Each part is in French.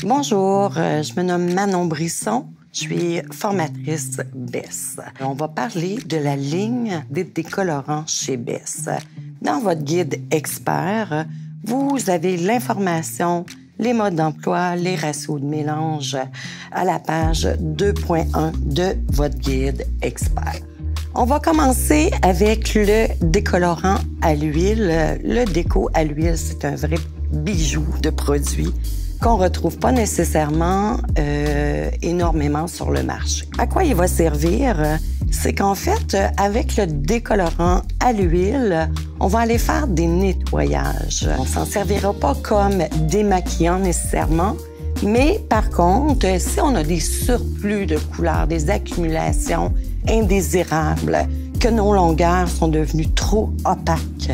Bonjour, je me nomme Manon Brisson. Je suis formatrice Bess. On va parler de la ligne des décolorants chez Bess. Dans votre guide expert, vous avez l'information, les modes d'emploi, les ratios de mélange à la page 2.1 de votre guide expert. On va commencer avec le décolorant à l'huile. Le déco à l'huile, c'est un vrai bijou de produit qu'on retrouve pas nécessairement énormément sur le marché. À quoi il va servir? C'est qu'en fait, avec le décolorant à l'huile, on va aller faire des nettoyages. On s'en servira pas comme démaquillant nécessairement, mais par contre, si on a des surplus de couleurs, des accumulations indésirables, que nos longueurs sont devenues trop opaques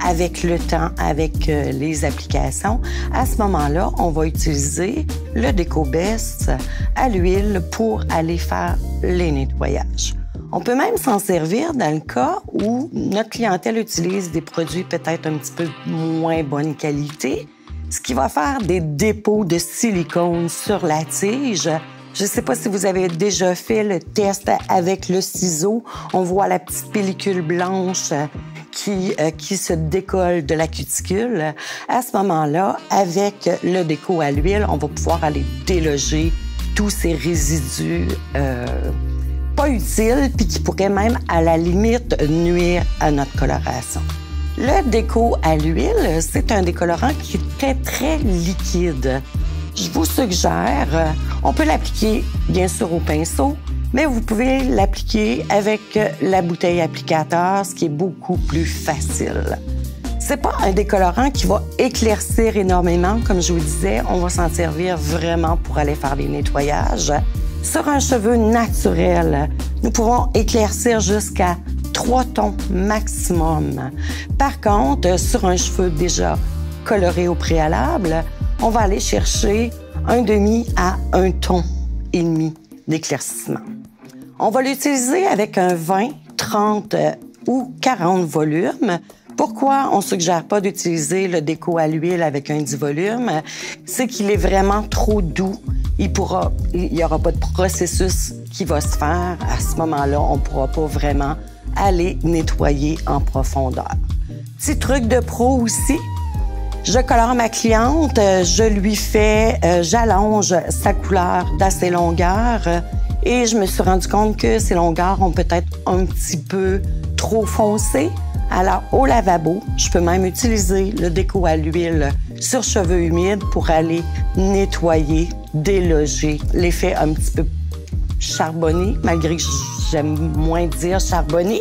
avec le temps, avec les applications, à ce moment-là, on va utiliser le Déco Bess à l'huile pour aller faire les nettoyages. On peut même s'en servir dans le cas où notre clientèle utilise des produits peut-être un petit peu moins bonne qualité, ce qui va faire des dépôts de silicone sur la tige. Je ne sais pas si vous avez déjà fait le test avec le ciseau. On voit la petite pellicule blanche qui se décolle de la cuticule. À ce moment-là, avec le déco à l'huile, on va pouvoir aller déloger tous ces résidus pas utiles puis qui pourraient même, à la limite, nuire à notre coloration. Le déco à l'huile, c'est un décolorant qui est très, très liquide. Je vous suggère, on peut l'appliquer bien sûr au pinceau, mais vous pouvez l'appliquer avec la bouteille applicateur, ce qui est beaucoup plus facile. C'est pas un décolorant qui va éclaircir énormément, comme je vous disais, on va s'en servir vraiment pour aller faire des nettoyages. Sur un cheveu naturel, nous pouvons éclaircir jusqu'à 3 tons maximum. Par contre, sur un cheveu déjà coloré au préalable, on va aller chercher un demi à 1 ton et demi d'éclaircissement. On va l'utiliser avec un 20, 30 ou 40 volumes. Pourquoi on ne suggère pas d'utiliser le déco à l'huile avec un 10 volumes? C'est qu'il est vraiment trop doux. Il n'y aura pas de processus qui va se faire. À ce moment-là, on ne pourra pas vraiment aller nettoyer en profondeur. Petit truc de pro aussi. Je colore ma cliente, je lui fais, j'allonge sa couleur d'assez longueur et je me suis rendu compte que ses longueurs ont peut-être un petit peu trop foncé. Alors, au lavabo, je peux même utiliser le déco à l'huile sur cheveux humides pour aller nettoyer, déloger l'effet un petit peu charbonné, malgré que j'aime moins dire charbonné,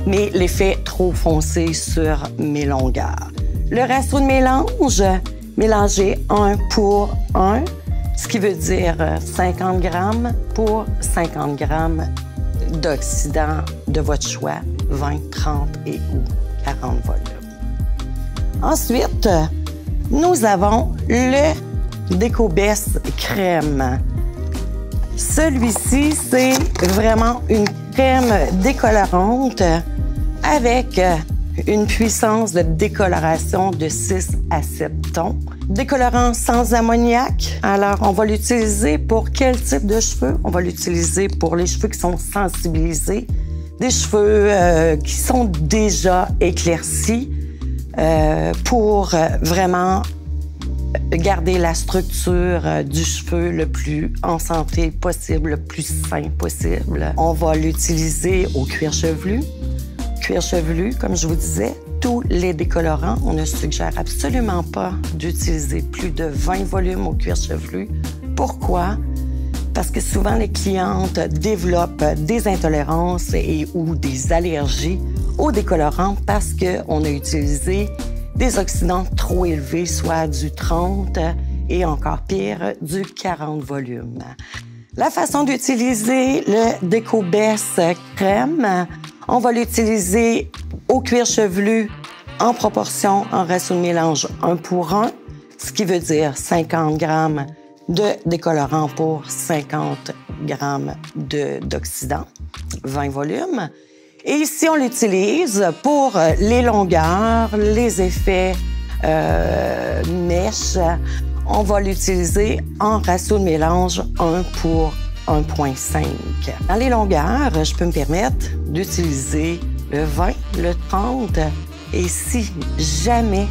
mais l'effet trop foncé sur mes longueurs. Le ratio de mélange, mélanger 1 pour 1, ce qui veut dire 50 grammes pour 50 grammes d'oxydant de votre choix, 20, 30 et ou 40 volumes. Ensuite, nous avons le Déco Bess crème. Celui-ci, c'est vraiment une crème décolorante avec une puissance de décoloration de 6 à 7 tons. Décolorant sans ammoniac. Alors, on va l'utiliser pour quel type de cheveux? On va l'utiliser pour les cheveux qui sont sensibilisés, des cheveux qui sont déjà éclaircis, pour vraiment garder la structure du cheveu le plus en santé possible, le plus sain possible. On va l'utiliser au cuir chevelu. Cuir chevelu, comme je vous disais, tous les décolorants, on ne suggère absolument pas d'utiliser plus de 20 volumes au cuir chevelu. Pourquoi? Parce que souvent, les clientes développent des intolérances et ou des allergies aux décolorants parce qu'on a utilisé des oxydants trop élevés, soit du 30 et encore pire, du 40 volumes. La façon d'utiliser le Déco Bess crème, on va l'utiliser au cuir chevelu en proportion, en ratio de mélange 1 pour 1, ce qui veut dire 50 grammes de décolorant pour 50 grammes d'oxydant, 20 volumes. Et ici, on l'utilise pour les longueurs, les effets mèche. On va l'utiliser en ratio de mélange 1 pour 1,5. Dans les longueurs, je peux me permettre d'utiliser le 20, le 30. Et si jamais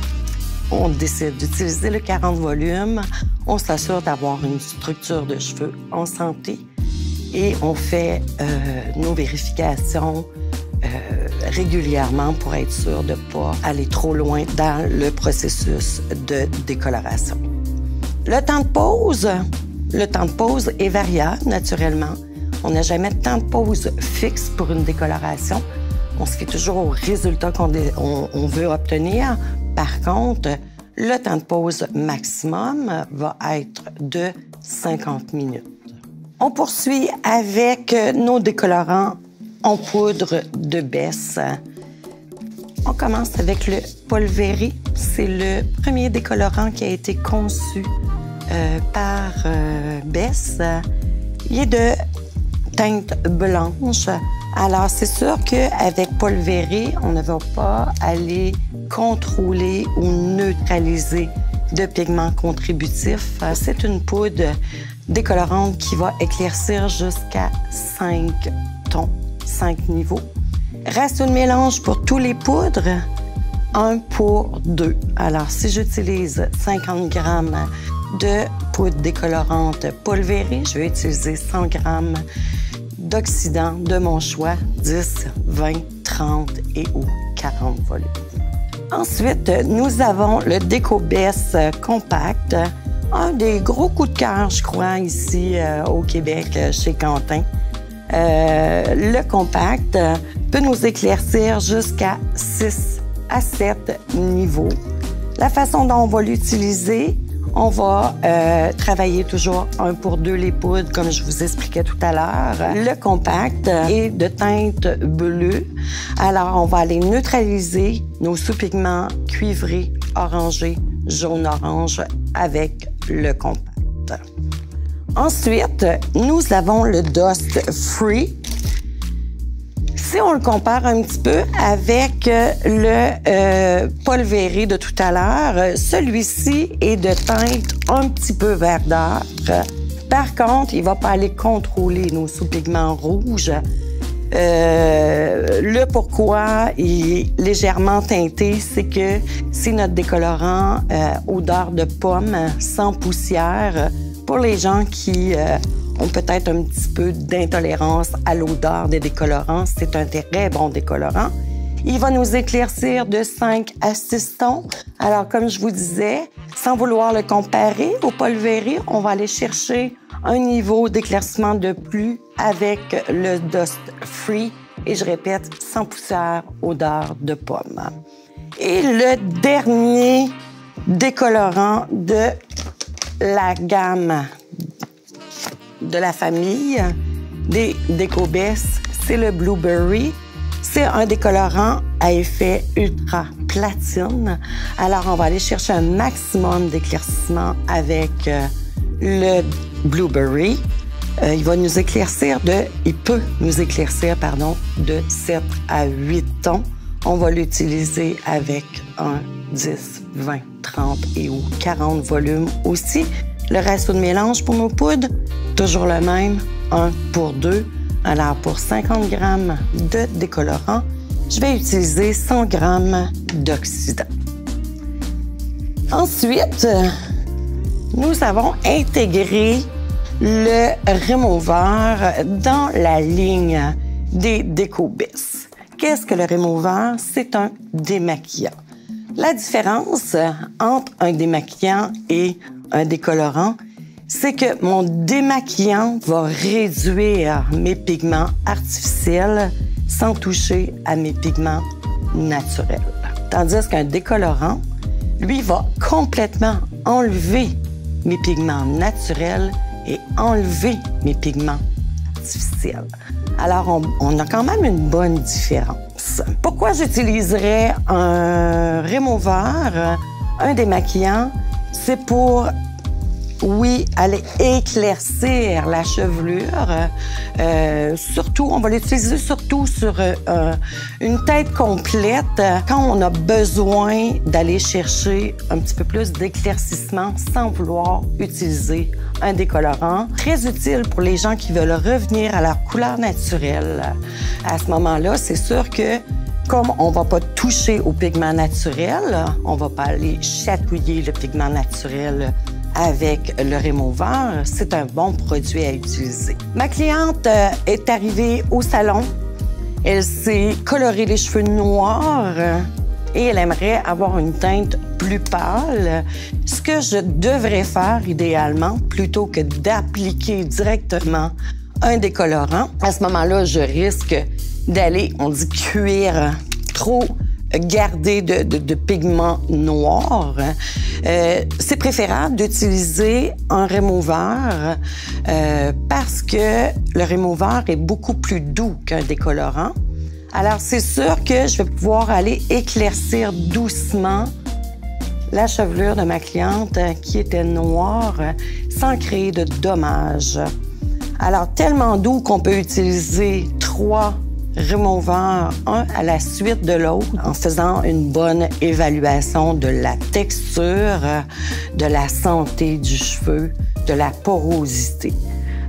on décide d'utiliser le 40 volumes, on s'assure d'avoir une structure de cheveux en santé et on fait nos vérifications régulièrement pour être sûr de ne pas aller trop loin dans le processus de décoloration. Le temps de pause est variable naturellement. On n'a jamais de temps de pause fixe pour une décoloration. On se fait toujours au résultat qu'on veut obtenir. Par contre, le temps de pause maximum va être de 50 minutes. On poursuit avec nos décolorants en poudre de Bess. On commence avec le Polveri. C'est le premier décolorant qui a été conçu par Bess. Il est de teinte blanche. Alors, c'est sûr qu'avec Polveri, on ne va pas aller contrôler ou neutraliser de pigments contributifs. C'est une poudre décolorante qui va éclaircir jusqu'à 5 tons, 5 niveaux. Ratio de mélange pour tous les poudres, 1 pour 2. Alors, si j'utilise 50 grammes de poudre décolorante Polveri, je vais utiliser 100 grammes d'oxydant de mon choix, 10, 20, 30 et ou 40 volumes. Ensuite, nous avons le DécoBess Compact, un des gros coups de cœur, je crois, ici au Québec, chez Quentin. Le Compact peut nous éclaircir jusqu'à 6 à 7 niveaux. La façon dont on va l'utiliser, on va travailler toujours 1 pour 2 les poudres, comme je vous expliquais tout à l'heure. Le Compact est de teinte bleue. Alors, on va aller neutraliser nos sous-pigments cuivrés, orangés, jaune-orange avec le Compact. Ensuite, nous avons le Dust Free. Si on le compare un petit peu avec le Polveri de tout à l'heure, celui-ci est de teinte un petit peu verdâtre. Par contre, il ne va pas aller contrôler nos sous-pigments rouges. Le pourquoi il est légèrement teinté, c'est que c'est notre décolorant odeur de pomme, sans poussière. Pour les gens qui ont peut-être un petit peu d'intolérance à l'odeur des décolorants, c'est un très bon décolorant. Il va nous éclaircir de 5 à 6 tons. Alors, comme je vous disais, sans vouloir le comparer au Polveri, on va aller chercher un niveau d'éclaircissement de plus avec le Dust Free. Et je répète, sans poussière, odeur de pomme. Et le dernier décolorant de la gamme de la famille des DécoBess, c'est le Blueberry. C'est un décolorant à effet ultra platine. Alors, on va aller chercher un maximum d'éclaircissement avec le Blueberry. Il peut nous éclaircir de 7 à 8 tons. On va l'utiliser avec un 10, 20, 30 et ou 40 volumes aussi. Le ratio de mélange pour nos poudres, toujours le même, 1 pour 2. Alors, pour 50 grammes de décolorant, je vais utiliser 100 grammes d'oxydant. Ensuite, nous avons intégré le remover dans la ligne des DécoBess. Qu'est-ce que le remover? C'est un démaquillant. La différence entre un démaquillant et un décolorant, c'est que mon démaquillant va réduire mes pigments artificiels sans toucher à mes pigments naturels. Tandis qu'un décolorant, lui, va complètement enlever mes pigments naturels et enlever mes pigments artificiels. Alors, on a quand même une bonne différence. Pourquoi j'utiliserais un remover, un démaquillant? C'est pour oui, aller éclaircir la chevelure. Surtout, on va l'utiliser surtout sur une tête complète quand on a besoin d'aller chercher un petit peu plus d'éclaircissement sans vouloir utiliser un décolorant. Très utile pour les gens qui veulent revenir à leur couleur naturelle. À ce moment-là, c'est sûr que comme on ne va pas toucher au pigment naturel, on ne va pas aller chatouiller le pigment naturel avec le remover, c'est un bon produit à utiliser. Ma cliente est arrivée au salon. Elle s'est coloré les cheveux noirs et elle aimerait avoir une teinte plus pâle. Ce que je devrais faire idéalement, plutôt que d'appliquer directement un décolorant, à ce moment-là, je risque d'aller, on dit cuire, trop garder de pigments noirs. C'est préférable d'utiliser un remover parce que le remover est beaucoup plus doux qu'un décolorant. Alors, c'est sûr que je vais pouvoir aller éclaircir doucement la chevelure de ma cliente qui était noire sans créer de dommages. Alors, tellement doux qu'on peut utiliser 3 remover un à la suite de l'autre en faisant une bonne évaluation de la texture, de la santé du cheveu, de la porosité.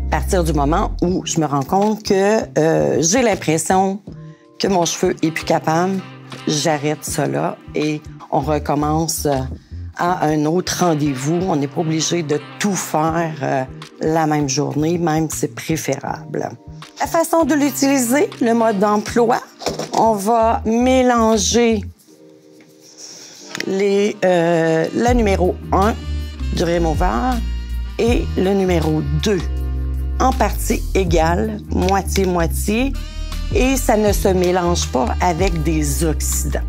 À partir du moment où je me rends compte que j'ai l'impression que mon cheveu est plus capable, j'arrête cela et on recommence à un autre rendez-vous. On n'est pas obligé de tout faire la même journée, même si c'est préférable. La façon de l'utiliser, le mode d'emploi, on va mélanger le numéro 1 du remover et le numéro 2 en partie égale, moitié-moitié, et ça ne se mélange pas avec des oxydants.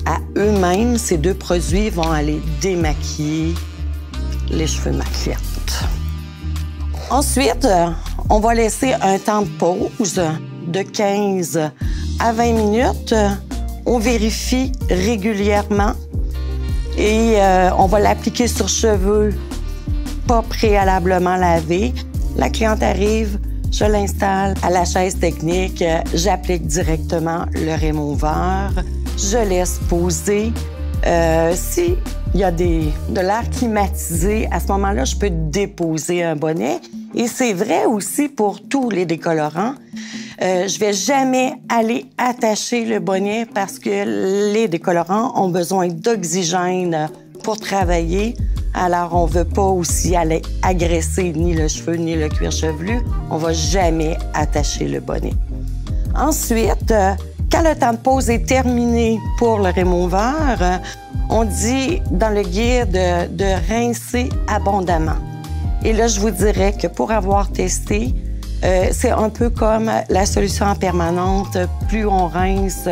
À eux-mêmes, ces 2 produits vont aller démaquiller les cheveux de ma cliente. Ensuite, on va laisser un temps de pause de 15 à 20 minutes. On vérifie régulièrement et on va l'appliquer sur cheveux pas préalablement lavés. La cliente arrive, je l'installe à la chaise technique, j'applique directement le remover, je laisse poser. Si il y a de l'air climatisé, à ce moment-là, je peux déposer un bonnet. Et c'est vrai aussi pour tous les décolorants. Je vais jamais aller attacher le bonnet parce que les décolorants ont besoin d'oxygène pour travailler. Alors, on veut pas aussi aller agresser ni le cheveu ni le cuir chevelu. On va jamais attacher le bonnet. Ensuite, quand le temps de pause est terminé pour le remover, on dit dans le guide de rincer abondamment. Et là, je vous dirais que pour avoir testé, c'est un peu comme la solution en permanente. Plus on rince,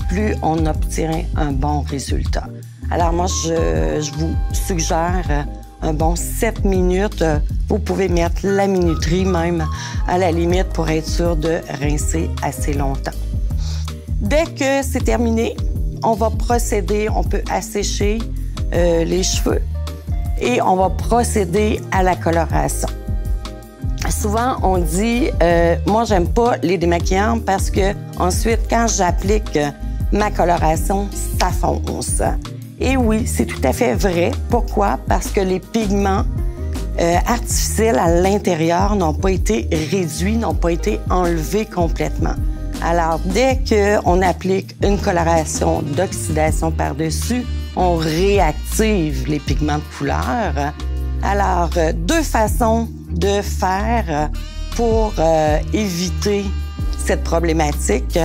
plus on obtient un bon résultat. Alors moi, je vous suggère un bon 7 minutes. Vous pouvez mettre la minuterie même à la limite pour être sûr de rincer assez longtemps. Dès que c'est terminé, on va procéder, on peut assécher les cheveux et on va procéder à la coloration. Souvent, on dit, moi, j'aime pas les démaquillants parce que ensuite, quand j'applique ma coloration, ça fonce. Et oui, c'est tout à fait vrai. Pourquoi? Parce que les pigments artificiels à l'intérieur n'ont pas été réduits, n'ont pas été enlevés complètement. Alors, dès qu'on applique une coloration d'oxydation par-dessus, on réactive les pigments de couleur. Alors, 2 façons de faire pour éviter cette problématique.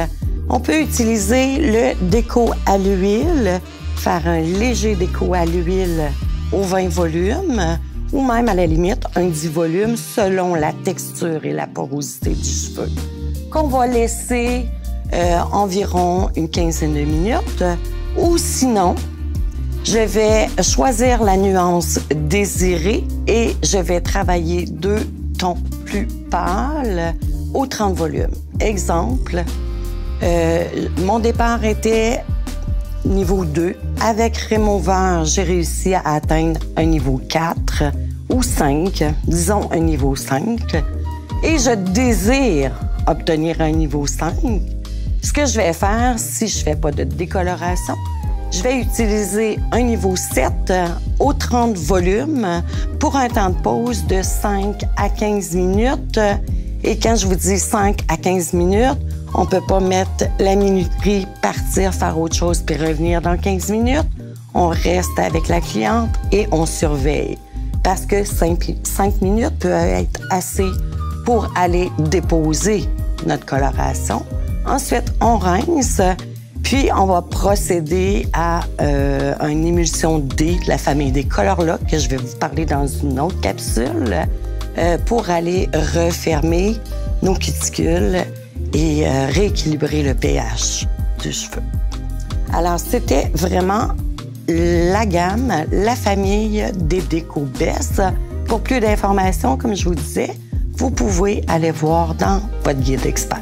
On peut utiliser le déco à l'huile, faire un léger déco à l'huile au 20 volumes ou même à la limite un 10 volumes selon la texture et la porosité du cheveu, qu'on va laisser environ une quinzaine de minutes. Ou sinon, je vais choisir la nuance désirée et je vais travailler 2 tons plus pâles au 30 volumes. Exemple, mon départ était niveau 2. Avec remover, j'ai réussi à atteindre un niveau 4. ou 5, disons un niveau 5, et je désire obtenir un niveau 5, ce que je vais faire, si je ne fais pas de décoloration, je vais utiliser un niveau 7 au 30 volumes pour un temps de pause de 5 à 15 minutes. Et quand je vous dis 5 à 15 minutes, on ne peut pas mettre la minuterie, partir, faire autre chose puis revenir dans 15 minutes. On reste avec la cliente et on surveille. Parce que 5 minutes peut être assez pour aller déposer notre coloration. Ensuite, on rince, puis on va procéder à une émulsion D de la famille des Color-Lock, que je vais vous parler dans une autre capsule, pour aller refermer nos cuticules et rééquilibrer le pH du cheveu. Alors, c'était vraiment la gamme, la famille des Déco Bess. Pour plus d'informations, comme je vous disais, vous pouvez aller voir dans votre guide expert.